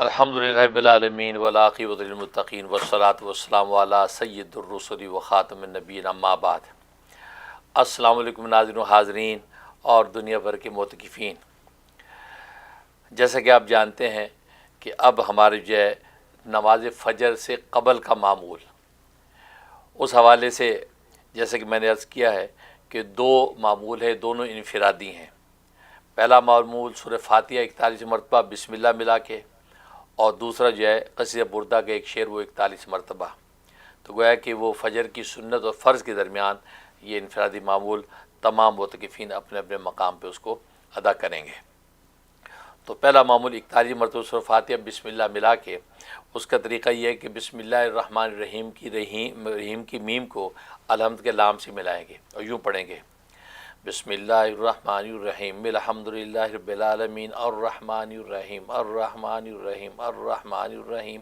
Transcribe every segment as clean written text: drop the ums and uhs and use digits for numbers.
الحمدللہ رب العالمین والعاقبۃ للمتقین والصلاۃ والسلام علی سید الرسل و خاتم النبیین اما بعد۔ السلام علیکم ناظرین و حاضرین اور دنیا بھر کے معتکفین، جیسا کہ آپ جانتے ہیں کہ اب ہمارے جو ہے نماز فجر سے قبل کا معمول، اس حوالے سے جیسا کہ میں نے عرض کیا ہے کہ دو معمول ہے، دونوں انفرادی ہیں۔ پہلا معمول سورہ فاتحہ 41 مرتبہ بسم اللہ ملا کے، اور دوسرا جو ہے قصیدہ بردہ کا ایک شعر وہ 41 مرتبہ۔ تو گویا کہ وہ فجر کی سنت اور فرض کے درمیان یہ انفرادی معمول تمام معتکفین اپنے اپنے مقام پہ اس کو ادا کریں گے۔ تو پہلا معمول 41 مرتبہ سورہ فاتحہ بسم اللہ ملا کے، اس کا طریقہ یہ ہے کہ بسم اللہ الرحمن الرحیم کی رحیم کی میم کو الحمد کے لام سے ملائیں گے اور یوں پڑھیں گے: بسم اللہ الرحمن الرحیم الحمدللہ رب العالمین الرحمن الرحیم الرحمن الرحیم الرحمن الرحیم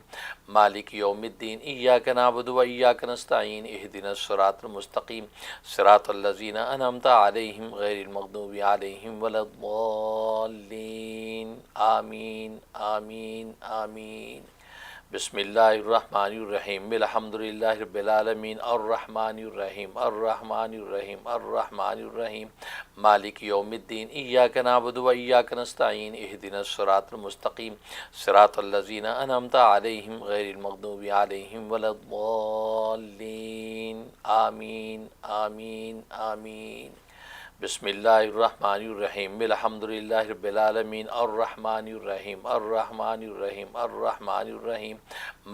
مالک یوم الدین ایاک نعبد و ایاک نستعین اہدنا الصراط المستقیم صراط الذین انعمت علیہم غیر المغضوب علیہم ولا الضالین آمین آمین آمین۔ بسم اللہ الرحمن الرحیم الحمدللہ رب العالمین الرحمن الرحیم الرحمن الرحیم الرحمن الرحیم مالک یوم الدین ایاک نعبد و ایاک نستعین اہدنا الصراط المستقیم صراط الذین انعمت علیہم غیر المغضوب علیہم ولا الضالین آمین آمین آمین۔ بسم اللہ الرحمن الرحیم الحمدللہ رب العالمین الرحمن الرحیم الرحمن الرحیم الرحمن الرحیم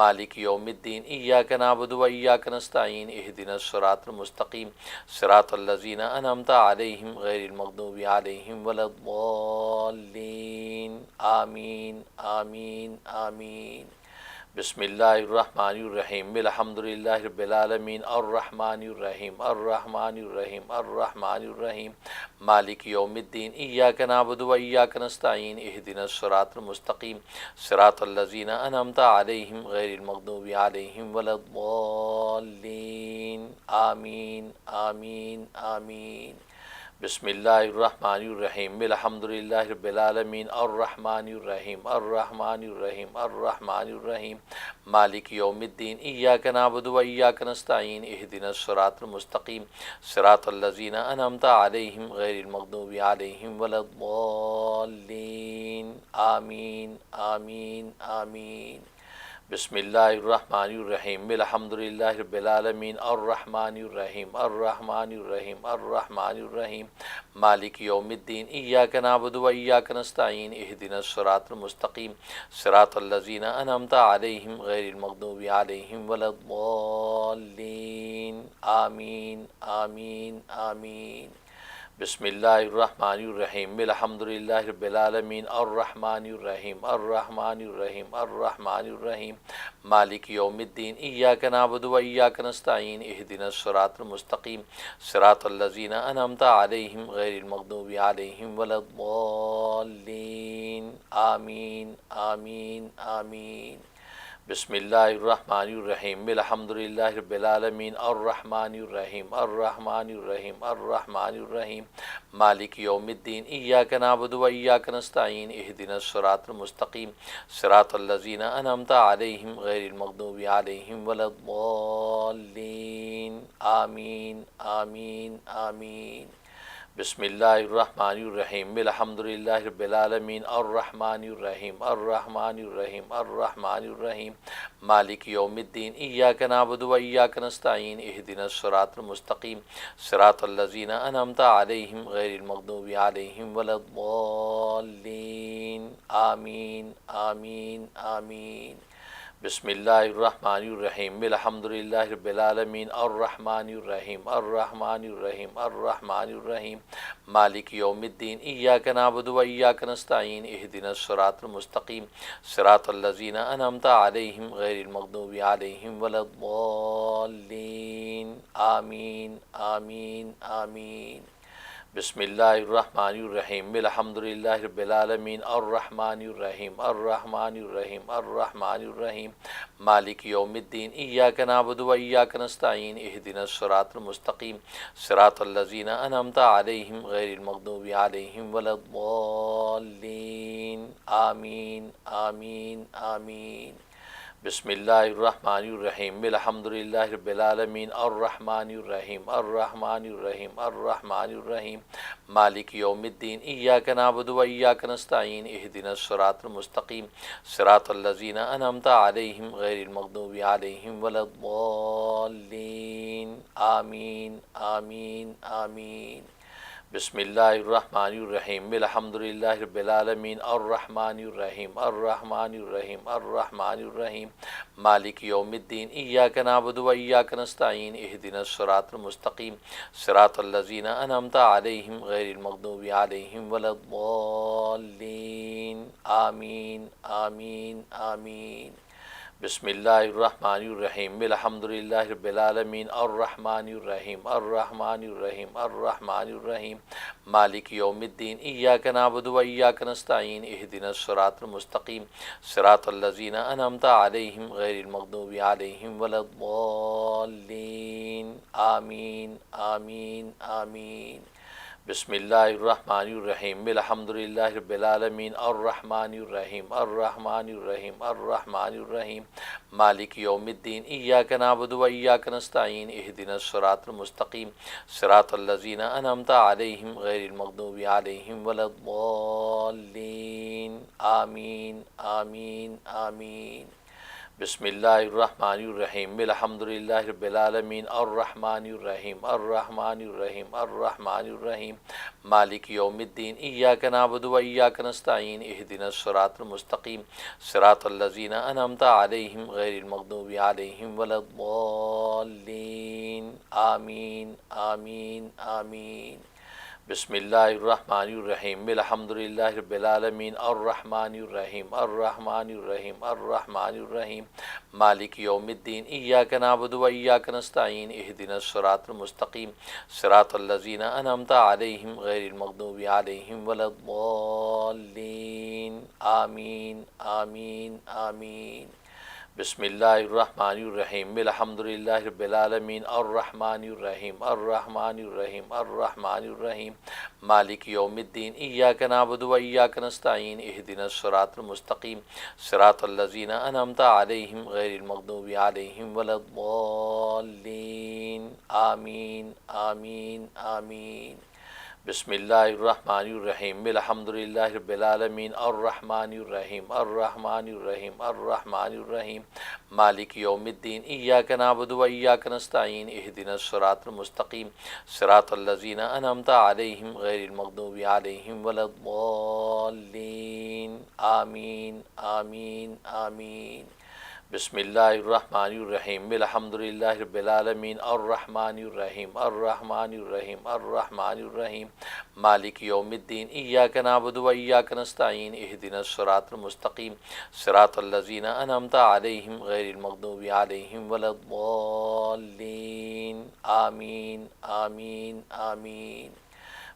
مالک یوم الدین ایاک نعبد و ایاک نستعین اہدنا الصراط المستقیم صراط الذین انعمت علیہم غیر المغضوب علیہم ولا الضالین آمین آمین آمین۔ بسم اللہ الرحمن الرحیم الحمدللہ رب العالمین الرحمن الرحیم الرحمن الرحیم الرحمن الرحیم مالک یوم الدین ایاک نعبد و ایاک نستعین اہدنا الصراط المستقیم صراط الذین انعمت علیہم غیر المغضوب علیہم ولا الضالین آمین آمین آمین۔ بسم اللہ الرحمن الرحیم الحمدللہ رب العالمین الرحمن الرحیم الرحمن الرحیم الرحمن الرحیم مالک یوم الدین ایاک نعبد و ایاک نستعین اہدنا الصراط المستقیم صراط الذین انعمت علیہم غیر المغضوب علیہم ولا الضالین آمین آمین آمین۔ بسم اللہ الرحمن الرحیم الحمدللہ رب العالمین الرحمن الرحیم الرحمن الرحیم الرحمن الرحیم مالک یوم الدین ایاک نعبد و ایاک نستعین اہدنا الصراط المستقیم صراط الذین انعمت علیہم غیر المغضوب علیہم ولا الضالین آمین آمین آمین۔ بسم اللہ الرحمن الرحیم الحمدللہ رب العالمین الرحمن الرحیم الرحمن الرحیم الرحمن الرحیم مالک یوم الدین ایاک نعبد و ایاک نستعین اہدنا الصراط المستقیم صراط الذین انعمت علیہم غیر المغضوب علیہم ولا الضالین آمین آمین آمین۔ بسم اللہ الرحمن الرحیم الحمدللہ رب العالمین الرحمن الرحیم الرحمن الرحیم الرحمن الرحیم مالک یوم الدین ایاک نعبد و ایاک نستعین اہدنا الصراط المستقیم صراط الذین انعمت علیہم غیر المغضوب علیہم ولا الضالین آمین آمین آمین۔ بسم اللہ الرحمن الرحیم الحمدللہ رب العالمین الرحمن الرحیم الرحمن الرحیم الرحمن الرحیم مالک یوم الدین ایاک نعبد و ایاک نستعین اہدنا الصراط المستقیم صراط الذین انعمت علیہم غیر المغضوب علیہم ولا الضالین آمین آمین آمین۔ بسم اللہ الرحمن الرحیم الحمدللہ رب العالمین الرحمن الرحیم الرحمن الرحیم الرحمن الرحیم مالک یوم الدین ایاک نعبد و ایاک نستعین اہدنا الصراط المستقیم صراط الذین انعمت علیہم غیر المغضوب علیہم ولا الضالین آمین آمین آمین۔ بسم اللہ الرحمن الرحیم الحمد للہ رب العالمین الرحمن الرحیم الرحمن الرحیم الرحمن الرحیم مالک یوم الدین ایاک نعبد و ایاک نستعین اہدنا الصراط المستقیم صراط الذین انعمت علیہم غیر المغضوب علیہم ولا الضالین آمین آمین آمین بسم اللہ الرحمن الرحیم الحمد للہ رب العالمین الرحمن الرحیم الرحمن الرحیم الرحمن الرحیم مالک یوم الدین ایاک نعبد و ایاک نستعین اہدنا الصراط المستقیم صراط الذین انعمت علیہم غیر المغضوب علیہم ولا الضالین آمین آمین آمین بسم اللہ الرحمن الرحیم الحمد للہ رب العالمین الرحمن الرحیم الرحمن الرحیم الرحمن الرحیم مالک یوم الدین ایاک نعبد و ایاک نستعین اہدنا الصراط المستقیم صراط الذین انعمت علیہم غیر المغضوب علیہم ولا الضالین آمین آمین آمین بسم اللہ الرحمن الرحیم الحمد للہ رب العالمین الرحمن الرحیم الرحمن الرحیم الرحمن الرحیم مالک یوم الدین ایاک نعبد و ایاک نستعین اہدنا الصراط المستقیم صراط الذین انعمت علیہم غیر المغضوب علیہم ولا الضالین آمین آمین آمین بسم اللہ الرحمن الرحیم الحمد للہ رب العالمین الرحمن الرحیم الرحمن الرحیم الرحمن الرحیم مالک یوم الدین ایاک نعبد و ایاک نستعین اہدنا الصراط المستقیم صراط الذین انعمت علیہم غیر المغضوب علیہم ولا الضالین آمین آمین آمین بسم اللہ الرحمن الرحیم الحمد للہ رب العالمین الرحمن الرحیم الرحمن الرحیم الرحمن الرحیم مالک یوم الدین ایاک نعبد و ایاک نستعین اہدنا الصراط المستقیم صراط الذین انعمت علیہم غیر المغضوب علیہم ولا الضالین آمین آمین آمین بسم اللہ الرحمن الرحیم الحمد للہ رب العالمین الرحمن الرحیم الرحمن الرحیم الرحمن الرحیم مالک یوم الدین ایاک نعبد و ایاک نستعین اہدنا الصراط المستقیم صراط الذین انعمت علیہم غیر المغضوب علیہم ولا الضالین آمین آمین آمین بسم اللہ الرحمن الرحیم الحمد للہ رب العالمین الرحمن الرحیم الرحمن الرحیم الرحمن الرحیم مالک یوم الدین ایاک نعبد و ایاک نستعین اہدنا الصراط المستقیم صراط الذین انعمت علیہم غیر المغضوب علیہم ولا الضالین آمین آمین آمین بسم اللہ الرحمن الرحیم الحمد للہ رب العالمین الرحمن الرحیم الرحمن الرحیم الرحمن الرحیم مالک یوم الدین ایاک نعبد و ایاک نستعین اہدنا الصراط المستقیم صراط الذین انعمت علیہم غیر المغضوب علیہم ولا الضالین آمین آمین آمین بسم اللہ الرحمن الرحیم الحمد للہ رب العالمین الرحمن الرحیم الرحمن الرحیم الرحمن الرحیم مالک یوم الدین ایاک نعبد و ایاک نستعین اہدنا الصراط المستقیم صراط الذین انعمت علیہم غیر المغضوب علیہم ولا الضالین آمین آمین آمین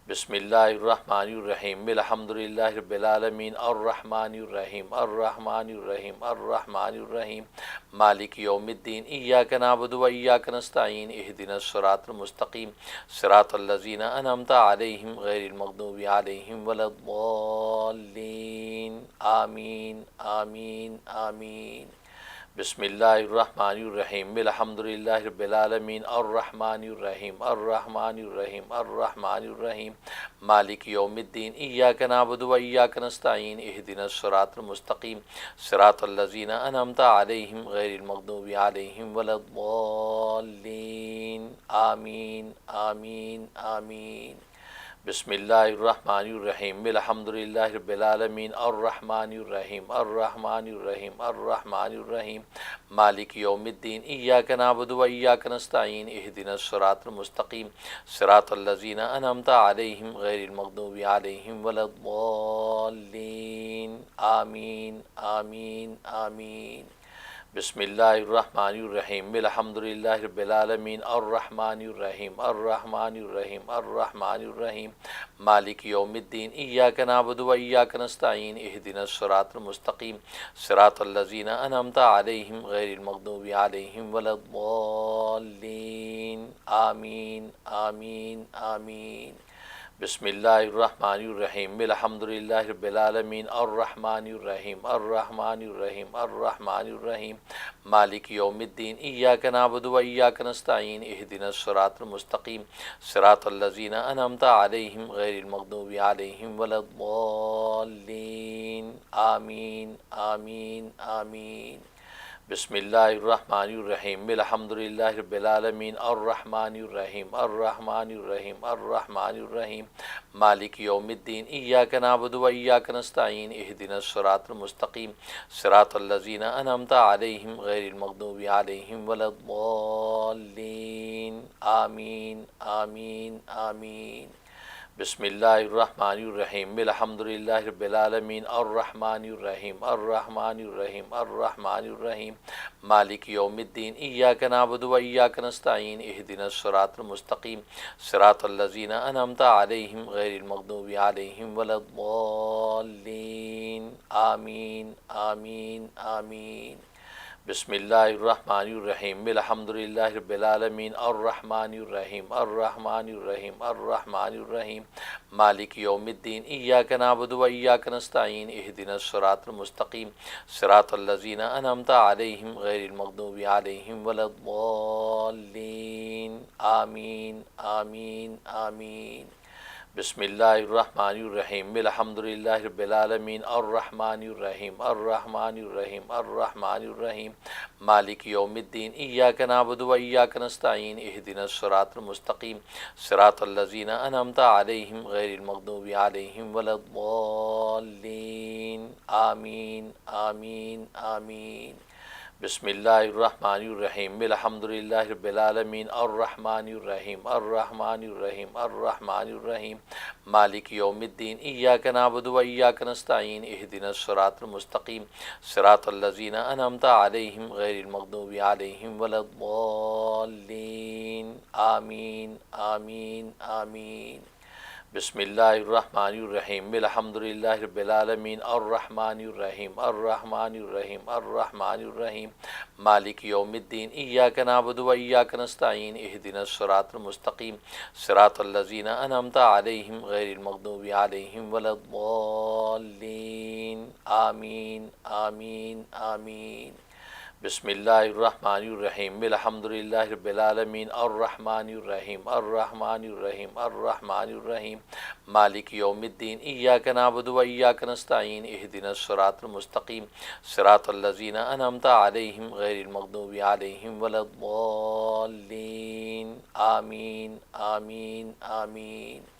بسم اللہ الرحمن الرحیم الحمد للہ رب العالمین الرحمن الرحیم الرحمن الرحیم الرحمن الرحیم مالک یوم الدین ایاک نعبد و ایاک نستعین اہدنا الصراط المستقیم صراط الذین انعمت علیہم غیر المغضوب علیہم ولا الضالین آمین آمین آمین بسم اللہ الرحمن الرحیم الحمد للہ رب العالمین الرحمن الرحیم الرحمن الرحیم الرحمن الرحیم مالک یوم الدین ایاک نعبد و ایاک نستعین اہدنا الصراط المستقیم صراط الذین انعمت علیہم غیر المغضوب علیہم ولا الضالین آمین آمین آمین بسم اللہ الرحمن الرحیم الحمد للہ رب العالمین الرحمن الرحیم الرحمن الرحیم الرحمن الرحیم مالک یوم الدین ایاک نعبد و ایاک نستعین اہدنا الصراط المستقیم صراط الذین انعمت علیہم غیر المغضوب علیہم ولا الضالین آمین آمین آمین بسم اللہ الرحمن الرحیم الحمد للہ رب العالمین الرحمن الرحیم الرحمن الرحیم الرحمن الرحیم مالک یوم الدین ایاک نعبد و ایاک نستعین اہدنا الصراط المستقیم صراط الذین انعمت علیہم غیر المغضوب علیہم ولا الضالین آمین آمین آمین بسم اللہ الرحمن الرحیم الحمد للہ رب العالمین الرحمن الرحیم الرحمن الرحیم الرحمن الرحیم مالک یوم الدین ایاک نعبد و ایاک نستعین اہدنا الصراط المستقیم صراط الذین انعمت علیہم غیر المغضوب علیہم ولا الضالین آمین آمین آمین بسم اللہ الرحمن الرحیم الحمد للہ رب العالمین الرحمن الرحیم الرحمن الرحیم الرحمن الرحیم مالک یوم الدین ایاک نعبد و ایاک نستعین اہدنا الصراط المستقیم صراط الذین انعمت علیہم غیر المغضوب علیہم ولا الضالین آمین آمین آمین بسم اللہ الرحمن الرحیم الحمد للہ رب العالمین الرحمن الرحیم الرحمن الرحیم الرحمن الرحیم مالک یوم الدین ایاک نعبد و ایاک نستعین اہدنا الصراط المستقیم صراط الذین انعمت علیہم غیر المغضوب علیہم ولا الضالین آمین آمین آمین بسم اللہ الرحمن الرحیم الحمد للہ رب العالمین الرحمن الرحیم الرحمن الرحیم الرحمن الرحیم مالک یوم الدین ایاک نعبد و ایاک نستعین اہدنا الصراط المستقیم صراط الذین انعمت علیہم غیر المغضوب علیہم ولا الضالین آمین آمین آمین بسم اللہ الرحمن الرحیم الحمد للہ رب العالمین الرحمن الرحیم الرحمن الرحیم الرحمن الرحیم مالک یوم الدین ایاک نعبد و ایاک نستعین اہدنا الصراط المستقیم صراط الذین انعمت علیہم غیر المغضوب علیہم ولا الضالین آمین آمین آمین بسم اللہ الرحمن الرحیم الحمد للہ رب العالمین الرحمن الرحیم الرحمن الرحیم الرحمن الرحیم مالک یوم الدین ایاک نعبد و ایاک نستعین اہدنا الصراط المستقیم صراط الذین انعمت علیہم غیر المغضوب علیہم ولا الضالین آمین آمین آمین بسم اللہ الرحمن الرحیم الحمد للہ رب العالمین الرحمن الرحیم الرحمن الرحیم الرحمن الرحیم مالک یوم الدین ایاک نعبد و ایاک نستعین اہدنا الصراط المستقیم صراط الذین انعمت علیہم غیر المغضوب علیہم ولا الضالین آمین آمین آمین بسم اللہ الرحمن الرحیم الحمد للہ رب العالمین الرحمن الرحیم الرحمن الرحیم الرحمن الرحیم مالک یوم الدین ایاک نعبد و ایاک نستعین اہدنا الصراط المستقیم صراط الذین انعمت علیہم غیر المغضوب علیہم ولا الضالین آمین آمین آمین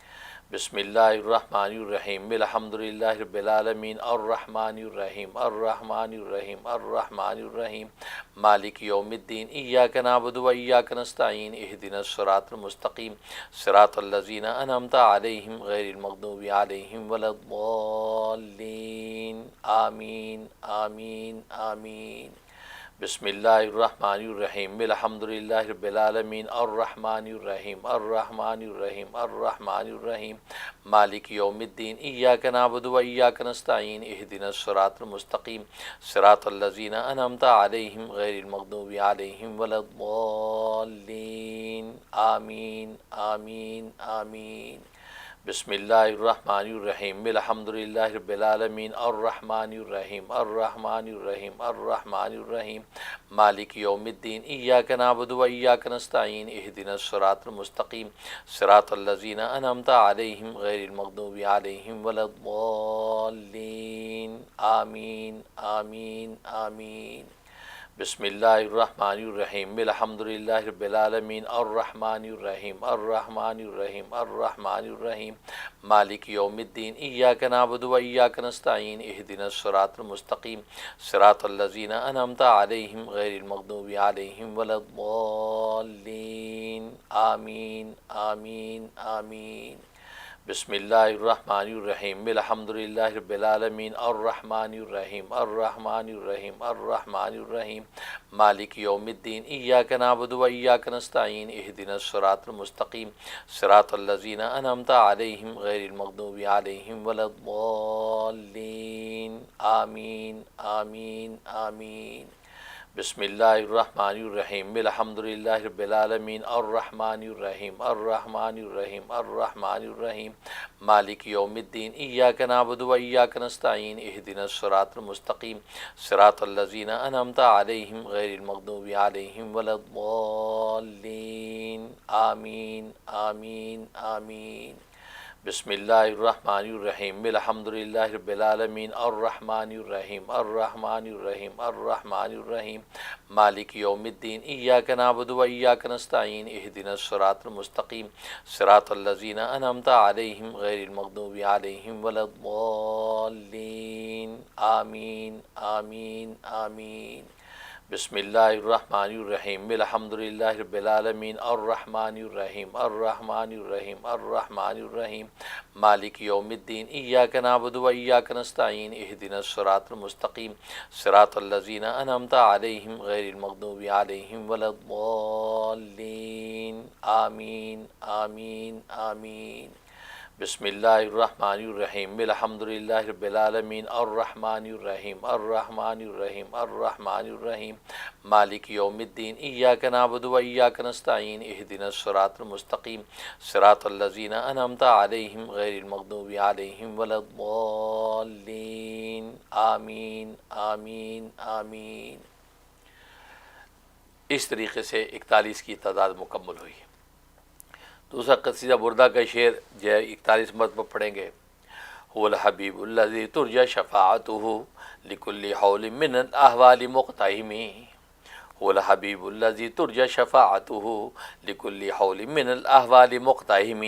بسم اللہ الرحمن الرحیم الحمد للہ رب العالمین الرحمن الرحیم الرحمن الرحیم الرحمن الرحیم مالک یوم الدین ایاک نعبد و ایاک نستعین اہدنا الصراط المستقیم صراط الذین انعمت علیہم غیر المغضوب علیہم ولا الضالین آمین آمین آمین بسم اللہ الرحمن الرحیم الحمد للہ رب العالمین الرحمن الرحیم الرحمن الرحیم الرحمن الرحیم مالک یوم الدین ایاک نعبد و ایاک نستعین اہدنا الصراط المستقیم صراط الذین انعمت علیہم غیر المغضوب علیہم ولا الضالین آمین آمین آمین بسم اللہ الرحمن الرحیم الحمد للہ رب العالمین الرحمن الرحیم الرحمن الرحیم الرحمن الرحیم مالک یوم الدین ایاک نعبد و ایاک نستعین اہدنا الصراط المستقیم صراط الذین انعمت علیہم غیر المغضوب علیہم ولا الضالین آمین آمین آمین بسم اللہ الرحمن الرحیم الحمد للہ رب العالمین الرحمن الرحیم الرحمن الرحیم الرحمن الرحیم مالک یوم الدین ایاک نعبد و ایاک نستعین اہدنا الصراط المستقیم صراط الذین انعمت علیہم غیر المغضوب علیہم ولا الضالین آمین آمین آمین بسم اللہ الرحمن الرحیم الحمدللہ رب العالمین الرحمن الرحیم الرحمن الرحیم الرحمن الرحیم مالک یوم الدین ایاک نعبد و ایاک نستعین اہدنا الصراط المستقیم صراط الذین انعمت علیہم غیر المغضوب علیہم ولا الضالین آمین آمین آمین بسم اللہ الرحمن الرحیم الحمدللہ رب العالمین الرحمن الرحیم الرحمن الرحیم الرحمن الرحیم مالک یوم الدین ایاک نعبد و ایاک نستعین اہدنا الصراط المستقیم صراط الذین انعمت علیہم غیر المغضوب علیہم ولا الضالین آمین آمین آمین بسم اللہ الرحمن الرحیم الحمدللہ رب العالمین الرحمن الرحیم الرحمن الرحیم الرحمن الرحیم مالک یوم الدین ایاک نعبد و ایاک نستعین اہدنا الصراط المستقیم صراط الذین انعمت علیہم غیر المغضوب علیہم ولا الضالین آمین آمین آمین بسم اللہ الرحمن الرحیم الحمدللہ رب العالمین الرحمن الرحیم الرحمن الرحیم الرحمن الرحیم مالک یوم الدین ایاک نعبد و ایاک نستعین اہدنا الصراط المستقیم صراط الذین انعمت علیہم غیر المغضوب علیہم ولا الضالین آمین آمین آمین بسم اللہ الرحمن الرحیم الحمدللہ رب العالمین الرحمن الرحیم الرحمن الرحیم الرحمن الرحیم مالک یوم الدین ایاک نعبد و ایاک نستعین اہدنا الصراط المستقیم صراط الذین انعمت علیہم غیر المغضوب علیہم ولا الضالین آمین آمین آمین۔ اس طریقے سے 41 کی تعداد مکمل ہوئی۔ دوسرا قصیدہ بردہ کا شعر جو ہے 41 مرتبہ پڑھیں گے۔ هو الحبیب الذی ترجى شفاعته لكل حول من الاحوال مقتحم هو الحبیب الذی ترجى شفاعته لكل حول من الاحوال مقتحم۔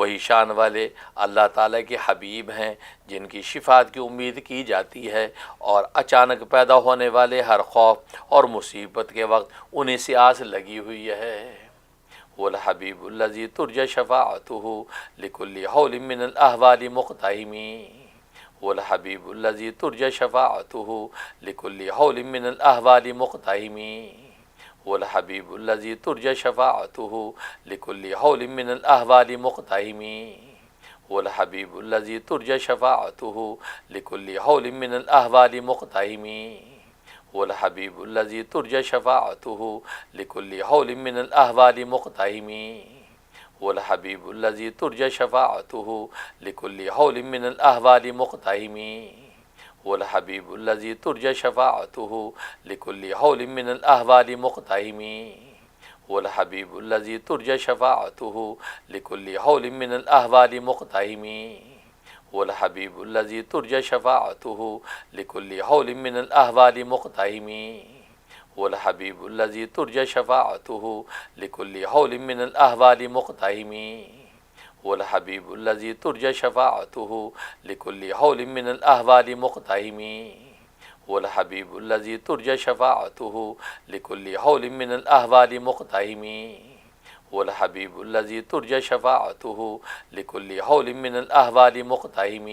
وہی شان والے اللہ تعالیٰ کے حبیب ہیں جن کی شفاعت کی امید کی جاتی ہے اور اچانک پیدا ہونے والے ہر خوف اور مصیبت کے وقت انہیں سے آس لگی ہوئی ہے۔ والحبیب الذی ترجى شفاعته لكل حول من الاحوال مقتحم والحبیب الذی ترجى شفاعته لكل حول من الاحوال مقتحم والحبیب الذی ترجى شفاعته لكل حول من الاحوال مقتحم والحبیب الذی ترجى شفاعته لكل حول من الاحوال مقتحم والحبیب الذی ترجى شفاعته لكل حول من الاحوال مقتحم والحبیب الذی ترجى شفاعته لكل حول من الاحوال مقتحم والحبیب الذی ترجى شفاعته لكل حول من الاحوال مقتحم والحبیب الذی ترجى شفاعته لكل حول من الاحوال مقتحم والحبیب الذی ترجى شفاعته لكل حول من الاحوال مقتحم والحبیب الذی ترجى شفاعته لكل حول من الاحوال مقتحم والحبیب الذی ترجى شفاعته لكل حول من الاحوال مقتحم والحبیب الذی ترجى شفاعته لكل حول من الاحوال مقتحم والحبیب الذی ترجى شفاعته لكل حول من الاحوال مقتحم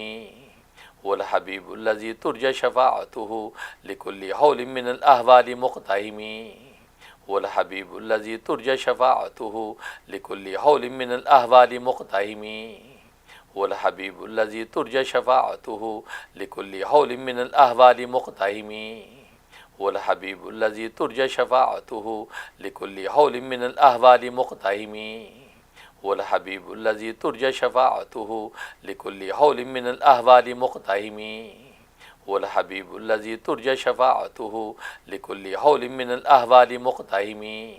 والحبیب الذی ترجى شفاعته لكل حول من الاحوال مقتحم والحبیب الذی ترجى شفاعته لكل حول من الاحوال مقتحم والحبیب الذی ترجى شفاعته لكل حول من الاحوال مقتحم والحبیب الذی ترجى شفاعته لكل حول من الاحوال مقتحم والحبیب الذی ترجى شفاعته لكل حول من الاحوال مقتحم والحبیب الذی ترجى شفاعته لكل حول من الاحوال مقتحم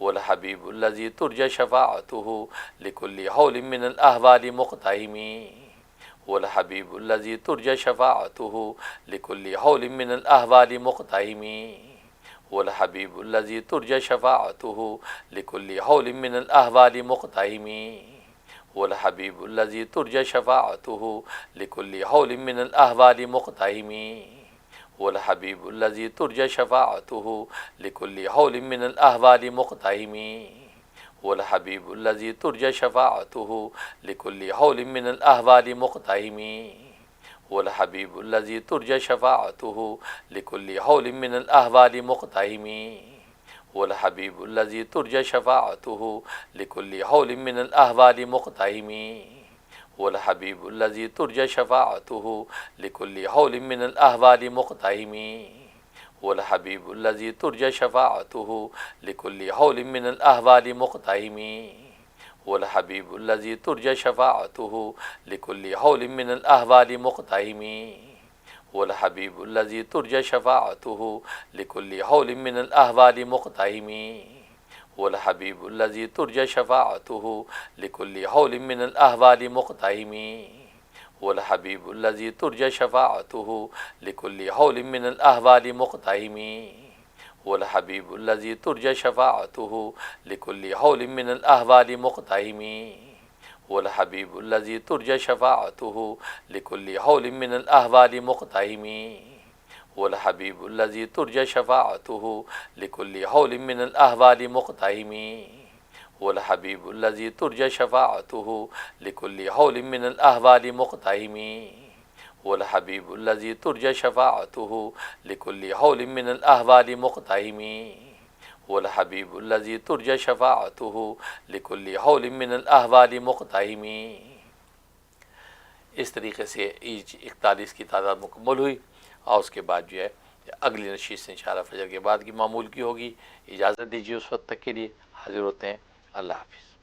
والحبیب الذی ترجى شفاعته لكل حول من الاحوال مقتحم والحبیب الذی ترجى شفاعته لكل حول من الاحوال مقتحم والحبیب الذی ترجى شفاعته لكل حول من الاحوال مقتحم والحبیب الذی ترجى شفاعته لكل حول من الاحوال مقتحم والحبیب الذی ترجى شفاعته لكل حول من الاحوال مقتحم والحبیب الذی ترجى شفاعته لكل حول من الأحوال مقتحم والحبیب الذی ترجى شفاعته لكل حول من الأحوال مقتحم والحبیب الذی ترجى شفاعته لكل حول من الأحوال مقتحم والحبیب الذی ترجى شفاعته لكل حول من الأحوال مقتحم والحبیب الذی ترجى شفاعته لكل حول من الأحوال مقتحم والحبیب الذی ترجى شفاعته لكل حول من الأحوال مقتحم والحبیب الذی ترجى شفاعته لكل حول من الأحوال مقتحم والحبیب الذی ترجى شفاعته لكل حول من الأحوال مقتحم والحبیب الذی ترجى شفاعته لكل حول من الأحوال مقتحم والحبیب الذی ترجى شفاعته لكل حول من الأحوال مقتحم والحبیب الذی ترجى شفاعته لكل حول من الأحوال مقتحم والحبیب الذی ترجى شفاعته لكل حول من الأحوال مقتحم والحبیب الذی ترجى شفاعته لكل حول من الأحوال مقتحم والحبیب الذی ترجى شفاعته لكل حول من الأحوال مقتحم والحبیب الذی ترجى شفاعته لكل حول من الأحوال مقتحم۔ اس طریقے سے 41 کی تعداد مکمل ہوئی، اور اس کے بعد جو ہے اگلی نشست انشاءاللہ فجر کے بعد کی معمول کی ہوگی۔ اجازت دیجیے اس وقت تک کے لیے، حاضر ہوتے ہیں۔ اللہ حافظ۔